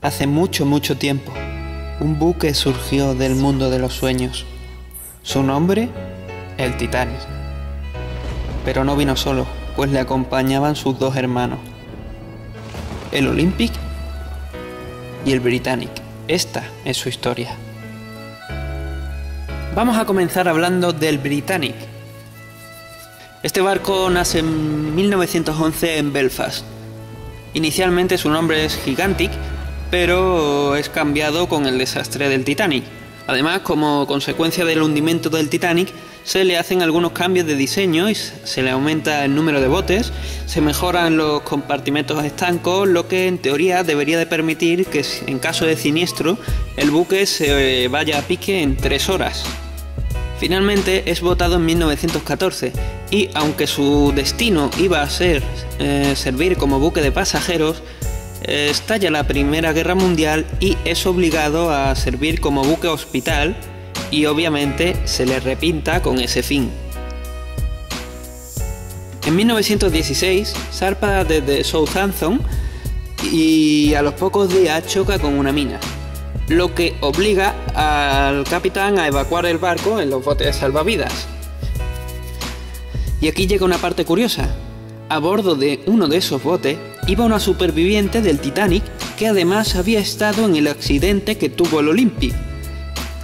Hace mucho tiempo, un buque surgió del mundo de los sueños. Su nombre, el Titanic. Pero no vino solo, pues le acompañaban sus dos hermanos, el Olympic y el Britannic. Esta es su historia. Vamos a comenzar hablando del Britannic. Este barco nace en 1911 en Belfast. Inicialmente su nombre es Gigantic, pero es cambiado con el desastre del Titanic. Además, como consecuencia del hundimiento del Titanic, se le hacen algunos cambios de diseño y se le aumenta el número de botes, se mejoran los compartimentos estancos, lo que en teoría debería de permitir que en caso de siniestro el buque se vaya a pique en 3 horas. Finalmente es botado en 1914 y aunque su destino iba a ser servir como buque de pasajeros, estalla la Primera Guerra Mundial y es obligado a servir como buque hospital y obviamente se le repinta con ese fin. En 1916 zarpa desde Southampton y a los pocos días choca con una mina, lo que obliga al capitán a evacuar el barco en los botes salvavidas. Y aquí llega una parte curiosa. A bordo de uno de esos botes iba una superviviente del Titanic que además había estado en el accidente que tuvo el Olympic.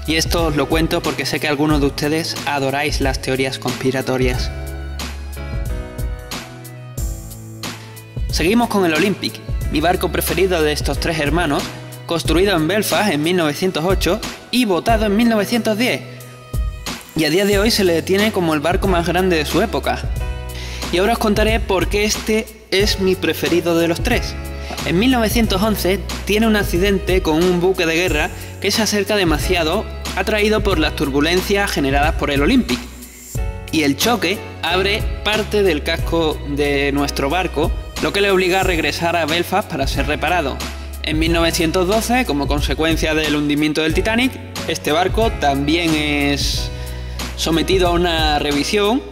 Y esto os lo cuento porque sé que algunos de ustedes adoráis las teorías conspiratorias. Seguimos con el Olympic, mi barco preferido de estos 3 hermanos, construido en Belfast en 1908 y botado en 1910. Y a día de hoy se le tiene como el barco más grande de su época. Y ahora os contaré por qué este es mi preferido de los 3. En 1911 tiene un accidente con un buque de guerra que se acerca demasiado, atraído por las turbulencias generadas por el Olympic. Y el choque abre parte del casco de nuestro barco, lo que le obliga a regresar a Belfast para ser reparado. En 1912, como consecuencia del hundimiento del Titanic, este barco también es sometido a una revisión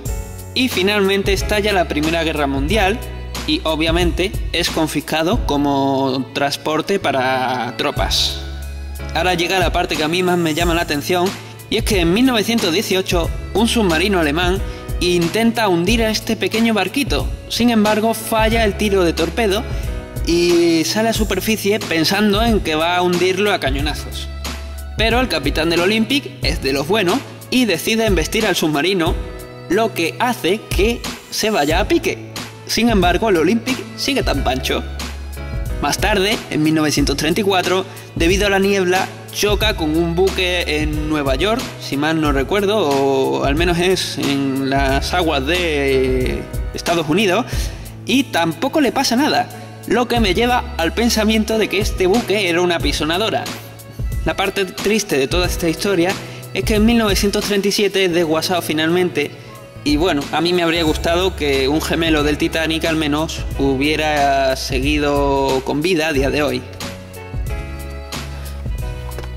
y finalmente estalla la Primera Guerra Mundial y obviamente es confiscado como transporte para tropas. Ahora llega la parte que a mí más me llama la atención y es que en 1918 un submarino alemán intenta hundir a este pequeño barquito. Sin embargo, falla el tiro de torpedo y sale a superficie pensando en que va a hundirlo a cañonazos. Pero el capitán del Olympic es de los buenos y decide embestir al submarino, lo que hace que se vaya a pique. Sin embargo, el Olympic sigue tan pancho. Más tarde, en 1934, debido a la niebla, choca con un buque en Nueva York, si mal no recuerdo, o al menos es en las aguas de Estados Unidos, y tampoco le pasa nada, lo que me lleva al pensamiento de que este buque era una apisonadora. La parte triste de toda esta historia es que en 1937 es desguazado finalmente. Y bueno, a mí me habría gustado que un gemelo del Titanic al menos hubiera seguido con vida a día de hoy.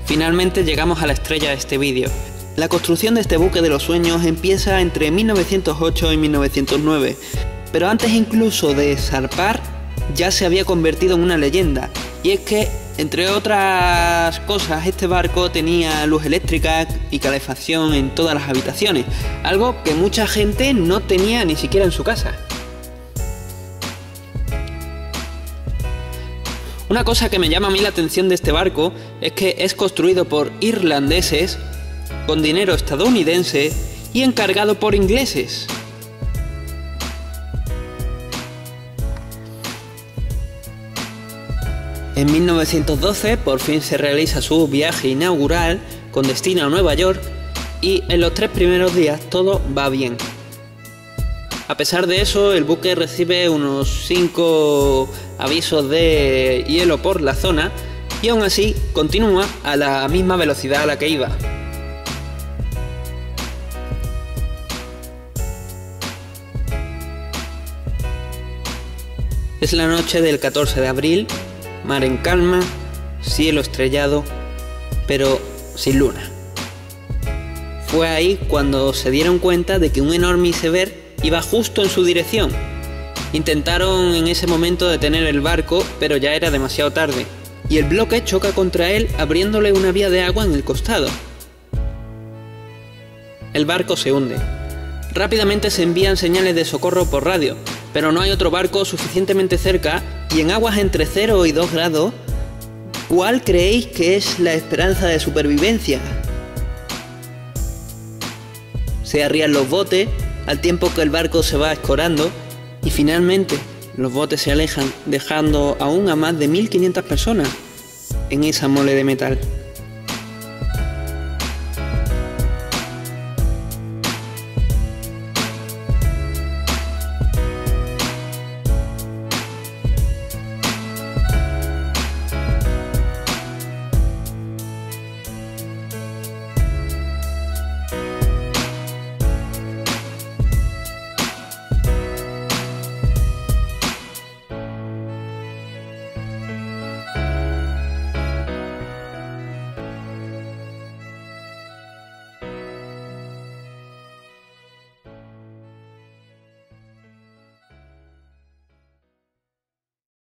Finalmente llegamos a la estrella de este vídeo. La construcción de este buque de los sueños empieza entre 1908 y 1909, pero antes incluso de zarpar ya se había convertido en una leyenda. Y es que, entre otras cosas, este barco tenía luz eléctrica y calefacción en todas las habitaciones, algo que mucha gente no tenía ni siquiera en su casa. Una cosa que me llama a mí la atención de este barco es que es construido por irlandeses, con dinero estadounidense y encargado por ingleses. En 1912 por fin se realiza su viaje inaugural con destino a Nueva York y en los 3 primeros días todo va bien. A pesar de eso, el buque recibe unos 5 avisos de hielo por la zona y aún así continúa a la misma velocidad a la que iba. Es la noche del 14 de abril, mar en calma, cielo estrellado, pero sin luna. Fue ahí cuando se dieron cuenta de que un enorme iceberg iba justo en su dirección. Intentaron en ese momento detener el barco, pero ya era demasiado tarde. y el bloque choca contra él abriéndole una vía de agua en el costado. El barco se hunde. Rápidamente se envían señales de socorro por radio, pero no hay otro barco suficientemente cerca y en aguas entre 0 y 2 grados, ¿cuál creéis que es la esperanza de supervivencia? Se arrían los botes al tiempo que el barco se va escorando y finalmente los botes se alejan, dejando aún a más de 1500 personas en esa mole de metal.